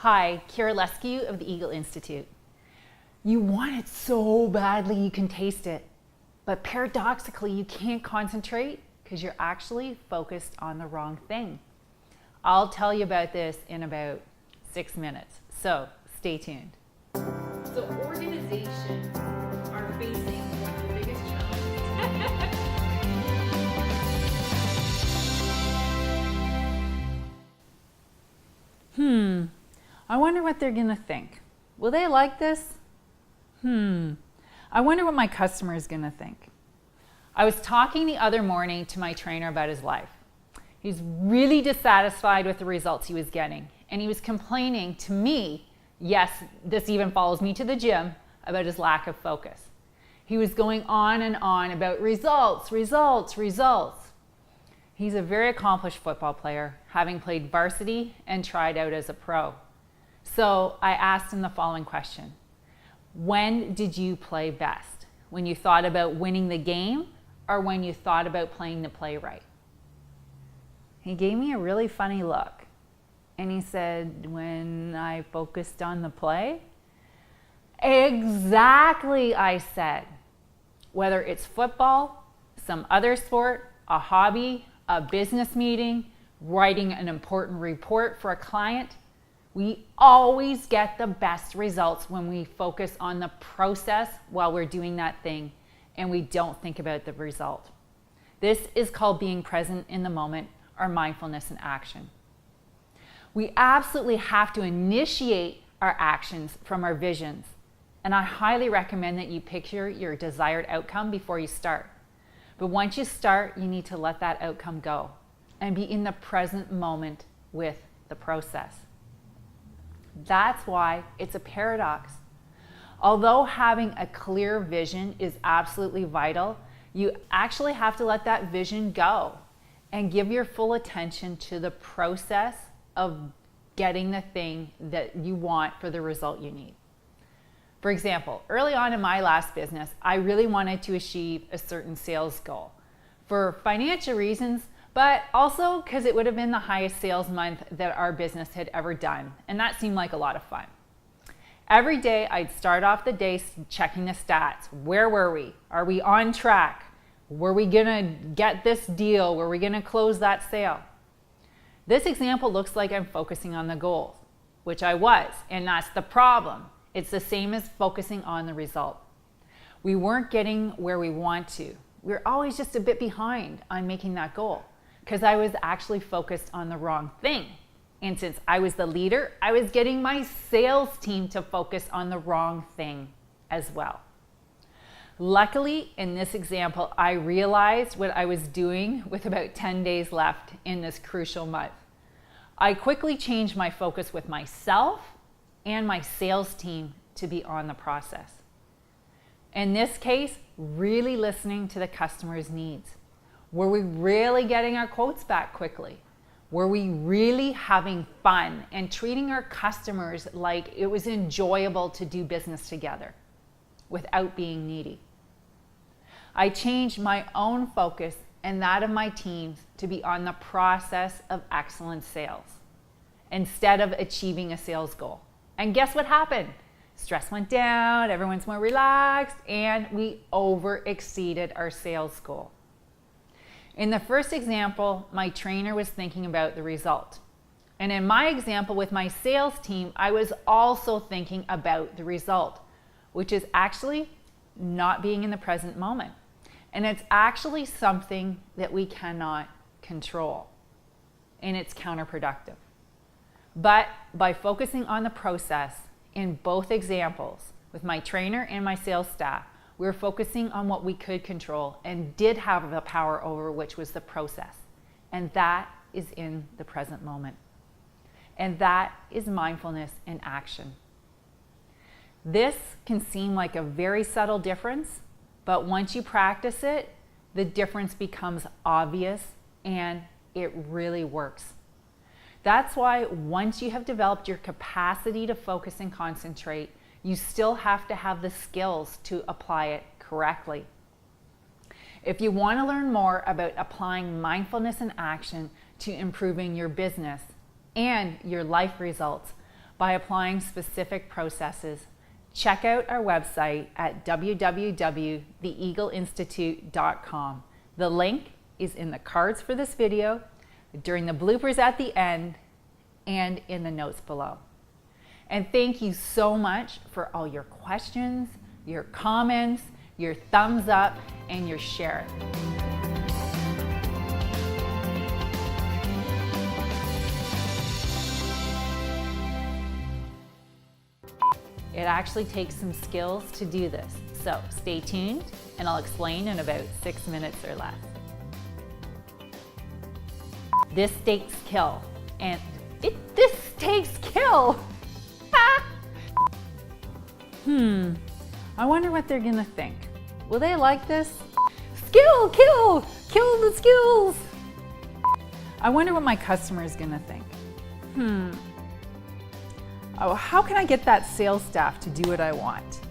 Hi, Kira Leskew of the Eagle Institute. You want it so badly you can taste it, but paradoxically you can't concentrate because you're actually focused on the wrong thing. I'll tell you about this in about 6 minutes, so stay tuned. So organizations are facing one of the biggest challenges. I wonder what they're gonna think. Will they like this? I wonder what my customer is gonna think. I was talking the other morning to my trainer about his life. He's really dissatisfied with the results he was getting, and he was complaining to me, yes, this even follows me to the gym, about his lack of focus. He was going on and on about results. He's a very accomplished football player, having played varsity and tried out as a pro. So I asked him the following question. When did you play best? When you thought about winning the game or when you thought about playing the play right? He gave me a really funny look and he said, when I focused on the play? Exactly, I said. Whether it's football, some other sport, a hobby, a business meeting, writing an important report for a client, we always get the best results when we focus on the process while we're doing that thing and we don't think about the result. This is called being present in the moment or mindfulness in action. We absolutely have to initiate our actions from our visions, and I highly recommend that you picture your desired outcome before you start. But once you start, you need to let that outcome go and be in the present moment with the process. That's why it's a paradox. Although having a clear vision is absolutely vital, you actually have to let that vision go and give your full attention to the process of getting the thing that you want for the result you need. For example, early on in my last business, I really wanted to achieve a certain sales goal for financial reasons, but also because it would have been the highest sales month that our business had ever done, and that seemed like a lot of fun. Every day I'd start off the day checking the stats. Where were we? Are we on track? Were we gonna get this deal? Were we gonna close that sale? This example looks like I'm focusing on the goals, which I was, and that's the problem. It's the same as focusing on the result. We weren't getting where we want to. We're always just a bit behind on making that goal because I was actually focused on the wrong thing. And since I was the leader, I was getting my sales team to focus on the wrong thing as well. Luckily, in this example, I realized what I was doing with about 10 days left in this crucial month. I quickly changed my focus with myself and my sales team to be on the process. In this case, really listening to the customer's needs. Were we really getting our quotes back quickly? Were we really having fun and treating our customers like it was enjoyable to do business together without being needy? I changed my own focus and that of my teams to be on the process of excellent sales instead of achieving a sales goal. And guess what happened? Stress went down, everyone's more relaxed, and we over-exceeded our sales goal. In the first example, my trainer was thinking about the result. And in my example with my sales team, I was also thinking about the result, which is actually not being in the present moment. And it's actually something that we cannot control, and it's counterproductive. But by focusing on the process in both examples, with my trainer and my sales staff, we were focusing on what we could control and did have the power over, which was the process. And that is in the present moment. And that is mindfulness in action. This can seem like a very subtle difference, but once you practice it, the difference becomes obvious and it really works. That's why once you have developed your capacity to focus and concentrate, you still have to have the skills to apply it correctly. If you want to learn more about applying mindfulness in action to improving your business and your life results, by applying specific processes. Check out our website at www.theeagleinstitute.com. The link is in the cards for this video, during the bloopers at the end, and in the notes below. And thank you so much for all your questions, your comments, your thumbs up, and your share. It actually takes some skills to do this. So stay tuned and I'll explain in about 6 minutes or less. This takes kill. And this takes kill. I wonder what they're gonna think. Will they like this? Kill the skills. I wonder what my customer is gonna think. Oh, how can I get that sales staff to do what I want?